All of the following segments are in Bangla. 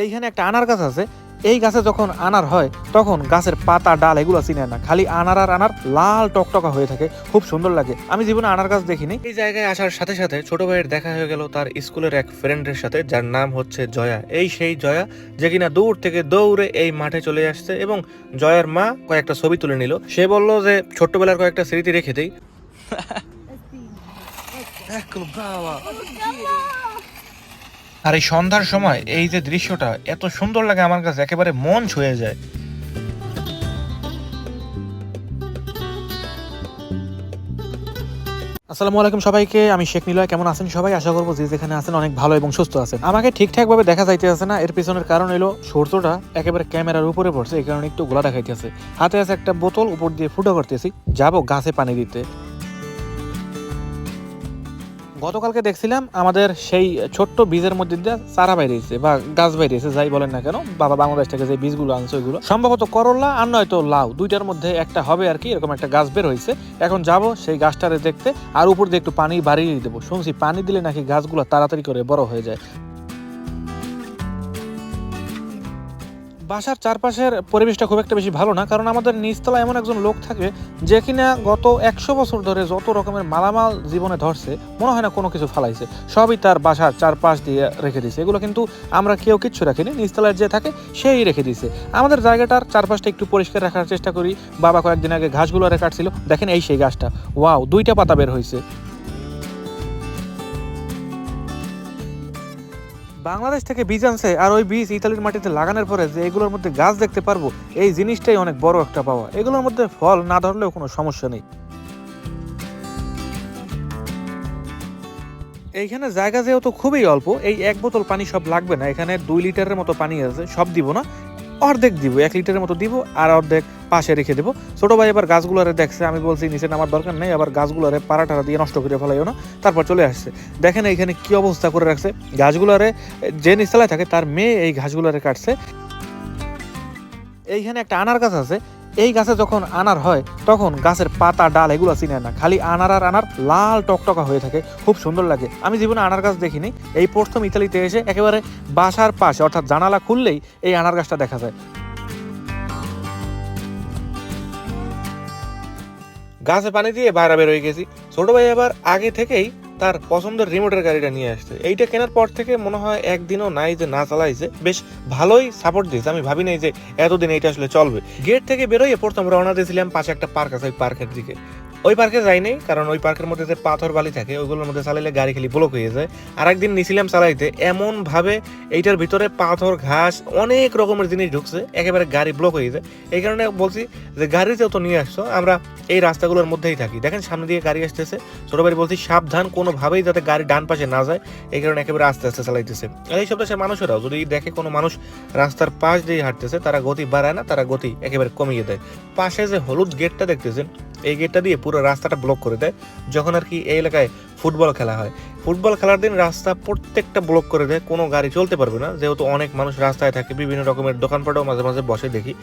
এইখানে একটা আনার গাছ আছে। এই গাছে যখন আনার হয় তখন গাছের পাতা ডাল এগুলো চিনে না, খালি আনার আর আনার লাল টকটকা হয়ে থাকে, খুব সুন্দর লাগে। আমি জীবনে আনার গাছ দেখিনি। এই জায়গায় আসার সাথে সাথে ছোট ভাইয়ের দেখা হয়ে গেল তার স্কুলের এক ফ্রেন্ডের সাথে, যার নাম হচ্ছে জয়া। এই সেই জয়া যে কিনা দূর থেকে দৌড়ে এই মাঠে চলে আসছে এবং জয়ার মা কয়েকটা ছবি তুলে নিল। সে বলল যে ছোট্টবেলার কয়েকটা স্মৃতি রেখে দেই। আর এই সন্ধ্যার সময় এই যে দৃশ্যটা এত সুন্দর লাগে আমার কাছে, একেবারে মন ছুঁয়ে যায়। আসসালামু আলাইকুম সবাইকে, আমি শেখ নিলয়। কেমন আছেন সবাই? আশা করবো যে যেখানে আছেন অনেক ভালো এবং সুস্থ আছেন। আমাকে ঠিকঠাক ভাবে দেখা যাইতেছে না, এর পিছনের কারণ হলো সূর্যটা একেবারে ক্যামেরার উপরে পড়ছে, এই কারণে একটু গোলা দেখাইতেছে। হাতে আছে একটা বোতল, উপর দিয়ে ফুটো করতেছি, যাবো গাছে পানি দিতে। গতকালকে দেখছিলাম আমাদের সেই ছোট্ট বীজের মধ্যে দিয়ে চারা বাইরেছে বা গাছ বাইরেছে, যাই বলেন না কেন। বাবা বাংলাদেশ থেকে যে বীজগুলো আনছে ওইগুলো সম্ভবত করলা আর নয়তো লাউ, দুইটার মধ্যে একটা হবে আর কি। এরকম একটা গাছ বের হয়েছে। এখন যাব সেই গাছটারে দেখতে, আর উপর দিয়ে একটু পানি বাড়িয়ে দেবো। শুনছি পানি দিলে নাকি গাছগুলো তাড়াতাড়ি করে বড় হয়ে যায়। বাসার চারপাশের পরিবেশটা খুব একটা বেশি ভালো না, কারণ আমাদের নিচতলায় এমন একজন লোক থাকে যে কিনা গত 100 বছর ধরে যত রকমের মালামাল জীবনে ধরছে, মনে হয় না কোনো কিছু ফালাইছে, সবই তার বাসার চারপাশ দিয়ে রেখে দিছে। এগুলো কিন্তু আমরা কেউ কিচ্ছু রাখিনি, নিচতলায় যে থাকে সেই রেখে দিছে। আমাদের জায়গাটার চারপাশটা একটু পরিষ্কার রাখার চেষ্টা করি। বাবা কয়েকদিন আগে ঘাসগুলো কাটছিল, দেখেন এই সেই গাছটা, ওয়াও, 2টা পাতা বের হয়েছে। বাংলাদেশ থেকে বীজ আনছে, আর ওই বীজ ইতালির মাটিতে লাগানোর পরে যে এগুলোর মধ্যে গাছ দেখতে পারবো, এই জিনিসটাই অনেক বড় একটা পাওয়া। এগুলোর মধ্যে ফল না ধরলেও কোনো সমস্যা নেই। এইখানে জায়গা যেহেতু খুবই অল্প, এই 1 বোতল পানি সব লাগবে না। এখানে 2 লিটারের মতো পানি আছে, সব দিব না, অর্ধেক দিব, 1 লিটারের মতো দিব, আর অর্ধেক পাশে রেখে দেবো। ছোট ভাই এবার গাছগুলোরে দেখছে, আমি বলছি নিচে নামার দরকার নেই, আবার গাছগুলোরে পাড়া দিয়ে নষ্ট করে ফেলাইও না। তারপর চলে আসছে। দেখেন এইখানে কি অবস্থা করে রাখছে গাছগুলোরে। যে নিচতলায় থাকে তার মেয়ে এই ঘাসগুলোরে কাটছে। এইখানে একটা আনার গাছ আছে। এই গাছে যখন আনার হয় তখন গাছের পাতা ডাল এগুলো চিনে না, খালি আনার আর আনার লাল টকটকা হয়ে থাকে, খুব সুন্দর লাগে। আমি জীবনে আনার গাছ দেখিনি, এই প্রথম ইতালিতে এসে একেবারে বাসার পাশে, অর্থাৎ জানালা খুললেই এই আনার গাছটা দেখা যায়। গাছে পানি দিয়ে বাইরে বের হয়ে গেছি। ছোট ভাই আবার আগে থেকেই তার পছন্দের রিমোটের গাড়িটা নিয়ে আসছে। এইটা কেনার পর থেকে মনে হয় একদিনও নাই যে না চালাইছে, বেশ ভালোই সাপোর্ট দিয়েছে। আমি ভাবি নাই যে এতদিন এইটা আসলে চলবে। গেট থেকে বেরোয় প্রথম রওনা দিয়েছিলাম, পাশে একটা পার্ক আছে, ওই পার্কের দিকে। ওই পার্কে যাই নাই, কারণ ওই পার্কের মধ্যে যে পাথর বালি থাকে ওইগুলোর মধ্যে চালাইলে গাড়ি খালি ব্লক হয়ে যায়। আর একদিন নিছিলাম চালাইতে, এমন ভাবে এইটার ভিতরে পাথর ঘাস অনেক রকমের জিনিস ঢুকছে, একেবারে গাড়ি ব্লক হয়ে যায়। এই কারণে বলছি যে গাড়িতেও তো নিয়ে আসছো, আমরা এই রাস্তাগুলোর মধ্যেই থাকি। দেখেন সামনে দিয়ে গাড়ি আসতেছে, ছোট ভাই বলছি সাবধান, কোনোভাবেই যাতে গাড়ি ডান পাশে না যায়, এই কারণে একেবারে আস্তে আস্তে চালাইতেছে। আর এই সব দেশের মানুষেরাও যদি দেখে কোনো মানুষ রাস্তার পাশ দিয়ে হাঁটতেছে, তারা গতি বাড়ায় না, তারা গতি একেবারে কমিয়ে দেয়। পাশে যে হলুদ গেটটা দেখতেছেন, এই গেটটা দিয়ে পুরো রাস্তাটা ব্লক করে দেয়। যখন আর কি এই এলাকায় ফুটবল খেলা হয়, ফুটবল খেলার দিন রাস্তা প্রত্যেকটা ব্লক করে দেয়, কোনো গাড়ি চলতে পারবে না, যেহেতু অনেক মানুষ রাস্তায় থাকে, বিভিন্ন রকমের দোকানপাটও মাঝে মাঝে বসে দেখি,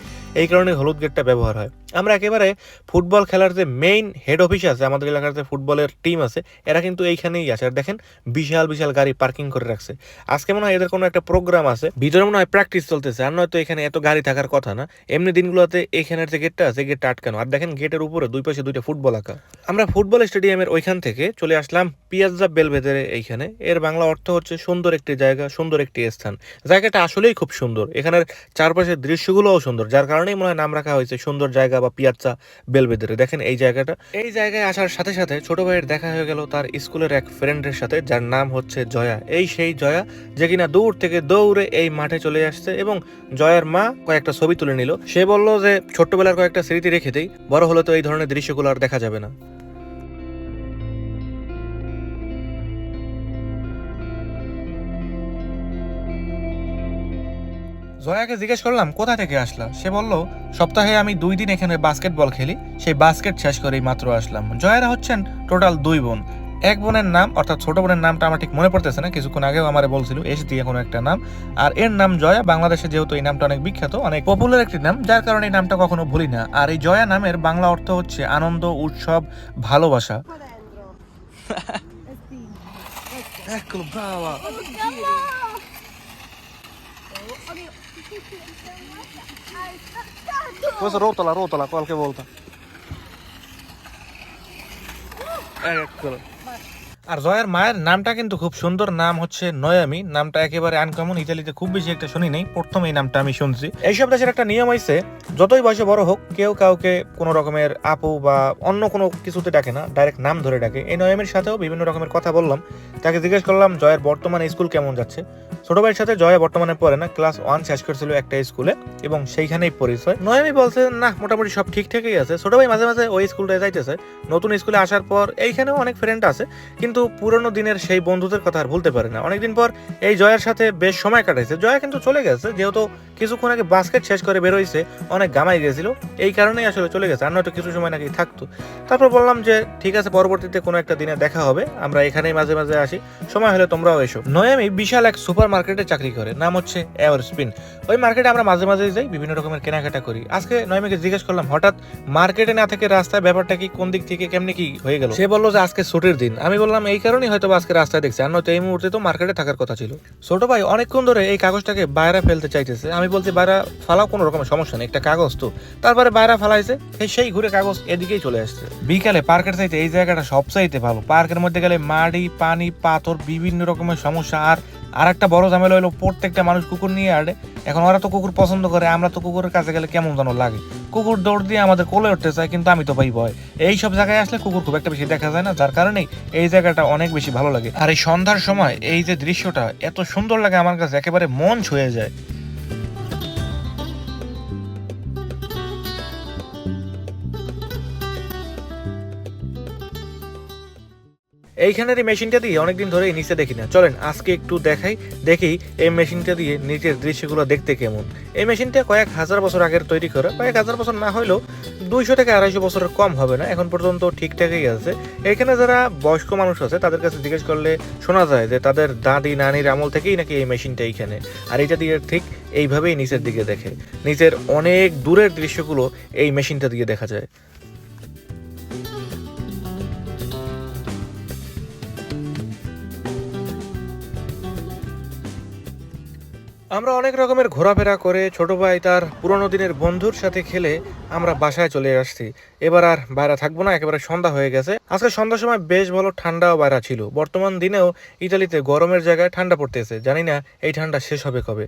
এই কারণে হলুদ গেটটা ব্যবহার হয়। আমরা একেবারে ফুটবল খেলার যে মেইন হেড অফিস আছে, আমাদের এলাকার যে ফুটবলের টিম আছে, এরা কিন্তু এইখানেই আছে। আর দেখেন বিশাল বিশাল গাড়ি পার্কিং করে রাখছে। আজকে মনে হয় এদের কোনো একটা প্রোগ্রাম আছে, ভিতরে মনে হয় প্র্যাকটিস চলতেছে, আর নয়তো এখানে এত গাড়ি থাকার কথা না। এমনি দিনগুলোতে এখানের যে গেটটা আছে, গেটটা আটকানো। আর দেখেন গেটের উপরে দুই পাশে 2টা ফুটবল আঁকা। আমরা ফুটবল স্টেডিয়ামের ওইখান থেকে চলে আসলাম পিয়াজ্জা বেলভেদেরে। এইখানে এর বাংলা অর্থ হচ্ছে সুন্দর একটি জায়গা, সুন্দর একটি স্থান। জায়গাটা আসলেই খুব সুন্দর, এখানের চারপাশের দৃশ্যগুলোও সুন্দর, যার কারণেই মনে হয় নাম রাখা হয়েছে সুন্দর জায়গা বা পিয়াজ্জা বেলভেদেরে। দেখেন এই জায়গাটা, এই জায়গায় আসার সাথে সাথে ছোট ভাইয়ের দেখা হয়ে গেল তার স্কুলের এক ফ্রেন্ডের সাথে, যার নাম হচ্ছে জয়া। এই সেই জয়া যে কিনা দূর থেকে দৌড়ে এই মাঠে চলে আসছে এবং জয়ার মা কয়েকটা ছবি তুলে নিল। সে বলল যে ছোট্টবেলার কয়েকটা স্মৃতি রেখে দেই, বড় হলে তো এই ধরনের দৃশ্যগুলো আর দেখা যাবে না। জয়াকে জিজ্ঞেস করলাম কোথা থেকে আসলা, সে বলল সপ্তাহে আমি 2 দিন এখানে বাস্কেটবল খেলি, সেই বাস্কেট শেষ করেই মাত্র আসলাম। জয়ারা হচ্ছেন টোটাল 2 বোন। এক বোনের নাম, অর্থাৎ ছোট বোনের নামটা আমার ঠিক মনে পড়তেছে না, কিছুক্ষণ আগেও আমারে বলছিল এস দিয়ে কোনো একটা নাম, আর এর নাম জয়া। বাংলাদেশে যেহেতু এই নামটা অনেক বিখ্যাত, অনেক পপুলার একটি নাম, যার কারণে এই নামটা কখনো ভুলি না। আর এই জয়া নামের বাংলা অর্থ হচ্ছে আনন্দ, উৎসব, ভালোবাসা। Questo rotola, qualche volta. Eccolo. আর জয়ার মায়ের নামটা কিন্তু খুব সুন্দর, নাম হচ্ছে নয়ামি। নামটা একেবারে আনকমন, ইতালিতে খুব বেশি একটা শুনি নাই, প্রথম এই নামটা আমি শুনছি। এইসব দেশের একটা নিয়ম হয়েছে, যতই বয়সে বড় হোক কেউ কাউকে কোনো রকমের আপু বা অন্য কোনো কিছুতে ডাকে না, ডাইরেক্ট নাম ধরে ডাকে। এই নয়ামির সাথেও বিভিন্ন রকমের কথা বললাম, তাকে জিজ্ঞেস করলাম জয়ের বর্তমানে স্কুল কেমন যাচ্ছে। ছোট ভাইয়ের সাথে জয়া বর্তমানে পড়ে না, ক্লাস 1 শেষ করছিল একটা স্কুলে এবং সেইখানেই পরিচয়। নয়ামি বলছে না মোটামুটি সব ঠিকঠাকই আছে। ছোট ভাই মাঝে মাঝে ওই স্কুলটায় যাইতেছে, নতুন স্কুলে আসার পর এইখানেও অনেক ফ্রেন্ড আছে, কিন্তু পুরনো দিনের সেই বন্ধুদের কথা আর ভুলতে পারে না। অনেকদিন পর এই জয়ার সাথে বেশ সময় কাটাইছে। জয়া কিন্তু চলে গেছে, যেহেতু কিছুক্ষণ আগে বাস্কেট শেষ করে বেরোইছে, অনেক গামাই গেছিল, এই কারণেই আসলে চলে গেছে, আর নয়তো কিছু সময় নাকি থাকতো। তারপর বললাম যে ঠিক আছে, পরবর্তীতে কোনো একটা দিনে দেখা হবে, আমরা এখানেই মাঝে মাঝে আসি, সময় হলে তোমরাও এসো। নয়ামি বিশাল এক সুপার মার্কেটে চাকরি করে, নাম হচ্ছে এভার স্পিন। ওই মার্কেটে আমরা মাঝে মাঝে যাই, বিভিন্ন রকমের কেনাকাটা করি। আজকে নয়ামিকে জিজ্ঞেস করলাম হঠাৎ মার্কেটে না থেকে রাস্তায়, ব্যাপারটা কি, কোন দিক থেকে কেমনি কি হয়ে গেল। সে বললো যে আজকে ছুটির দিন। আমি বললাম এই কারণেই হয়তো আজকে রাস্তায় দেখছি, আর নয়তো এই মুহূর্তে তো মার্কেটে থাকার কথা ছিল। ছোট ভাই অনেকক্ষণ ধরে এই কাগজটাকে বাইরে ফেলতে চাইতেছে। আমি বলছি বাইরে ফালাও, কোনো রকমের সমস্যা নেই, একটা কাগজ তো। তারপরে বাইরে ফালাইছে, সেই ঘুরে কাগজ এদিকেই চলে আসছে। বিকালে পার্কের চাইতে এই জায়গাটা সবচাইতে ভালো। পার্কের মধ্যে গেলে মাটি, পানি, পাথর, বিভিন্ন রকমের সমস্যা। আর একটা বড় ঝামেলা হলো প্রত্যেকটা মানুষ কুকুর নিয়ে আড়ে। এখন ওরা তো কুকুর পছন্দ করে, আমরা তো কুকুরের কাছে গেলে কেমন যেন লাগে। কুকুর দৌড় দিয়ে আমাদের কোলে উঠতে চায়, কিন্তু আমি তো পাই ভয়। এই সব জায়গায় আসলে কুকুর খুব একটা বেশি দেখা যায় না, যার কারণেই এই জায়গাটা অনেক বেশি ভালো লাগে। আর এই সন্ধ্যার সময় এই যে দৃশ্যটা এত সুন্দর লাগে আমার কাছে, একেবারে মন ছুঁয়ে যায়। এইখানের এই মেশিনটা দিয়ে অনেকদিন ধরেই নিচে দেখি না, চলেন আজকে একটু দেখি এই মেশিনটা দিয়ে নিচের দৃশ্যগুলো দেখতে কেমন। এই মেশিনটা কয়েক হাজার বছর আগের তৈরি করা, কয়েক হাজার বছর না হলেও 200 থেকে 250 বছরের কম হবে না, এখন পর্যন্ত ঠিকঠাকই আছে। এখানে যারা বয়স্ক মানুষ আছে তাদের কাছে জিজ্ঞেস করলে শোনা যায় যে তাদের দাদি নানির আমল থেকেই নাকি এই মেশিনটা এইখানে, আর এটা দিয়ে ঠিক এইভাবেই নিচের দিকে দেখে। নিচের অনেক দূরের দৃশ্যগুলো এই মেশিনটা দিয়ে দেখা যায়। আমরা অনেক রকমের ঘোরাফেরা করে ছোট ভাই তার পুরোনো দিনের বন্ধুর সাথে খেলে আমরা বাসায় চলে আসছি। এবার আর বাইরে থাকবো না, একেবারে সন্ধ্যা হয়ে গেছে। আজকে সন্ধ্যার সময় বেশ ভালো ঠান্ডাও বাইরে ছিল। বর্তমান দিনেও ইতালিতে গরমের জায়গায় ঠান্ডা পড়তেছে, জানি না এই ঠান্ডা শেষ হবে কবে।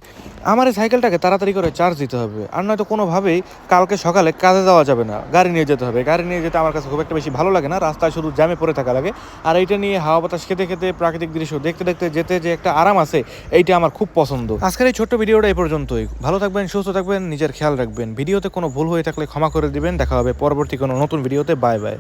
আমার এই সাইকেলটাকে তাড়াতাড়ি করে চার্জ দিতে হবে, আর নয়তো কোনোভাবেই কালকে সকালে কাজে যাওয়া যাবে না। গাড়ি নিয়ে যেতে হবে, গাড়ি নিয়ে যেতে আমার কাছে খুব একটা বেশি ভালো লাগে না, রাস্তায় শুধু জ্যামে পড়ে থাকা লাগে। আর এইটা নিয়ে হাওয়া বাতাস খেতে খেতে প্রাকৃতিক দৃশ্য দেখতে দেখতে যেতে যে একটা আরাম আছে, এইটা আমার খুব পছন্দ। আজকের এই ছোট্ট ভিডিওটা এই পর্যন্তই। ভালো থাকবেন, সুস্থ থাকবেন, নিজের খেয়াল রাখবেন। ভিডিওতে কোনো ভুল হয়ে থাকলে ক্ষমা করে দিবেন। দেখা হবে পরবর্তী কোনো নতুন ভিডিওতে। Bye bye.